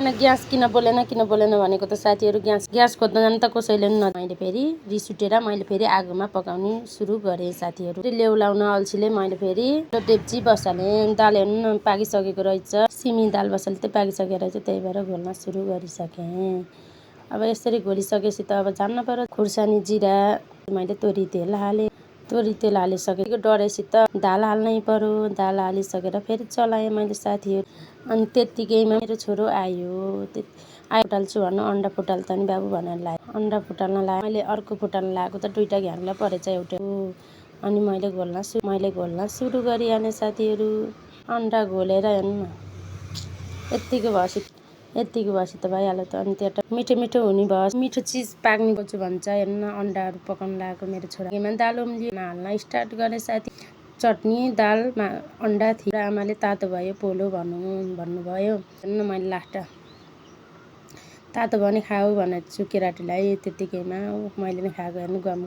Gas किन बोलेन भनेको त साथीहरू ग्यास खोज्न त कसैले पनि मैले फेरि रिस उठेर मैले फेरि आगोमा पकाउने सुरु गरेँ साथीहरू। लेउ लाउन अल्छीले मैले फेरि डेब्ची बसालेँ। दाल हेर्नु पाकिसकेको रहेछ, सिमी दाल बसाले चाहिँ पाकिसकेको रहेछ, त्यही भएर घोल्न सुरु गरिसकेँ। अब यसरी घोलिसकेपछि त अब झान्न पर्यो। खुर्सानी जिरा मैले तोरी तेल हालेँ। तोरी तेल हालिसकेको डढेसित दाल हाल्नै पर्यो। दाल हालिसकेर फेरि चलाएँ मैले साथीहरू। अनि त्यत्तिकैमा मेरो छोरो आयो फुटाल्छु भन्नु अन्डा फुटाल त नि बाबु भनेर लायो। अन्डा फुटाल्न लायो। मैले अर्को फुटाल्न लगाएको त दुईटा घ्याङ्ग्ला परेछ एउटा। अनि मैले घोल्न सुरु गरिहालेँ साथीहरू। अन्डा घोलेर हेर्नु यत्तिको भएपछि त भइहाल्यो त। अनि त्यो मिठो मिठो हुने भयो। मिठो चिज पाक्ने खोज्छु भन्छ हेर्नु अन्डाहरू पकाउन लगाएको मेरो छोरा। दाल उम्लियो हाल्न स्टार्ट गरेँ साथी। चटनी दालमा अन्डा थियो। आमाले तातो भयो पोलो भन्नुभयो। हेर्नु मैले लास्ट तातो भयो भने खाऊ भनेको छु केटाटीलाई। त्यत्तिकैमा मैले नै खाएको हेर्नु गम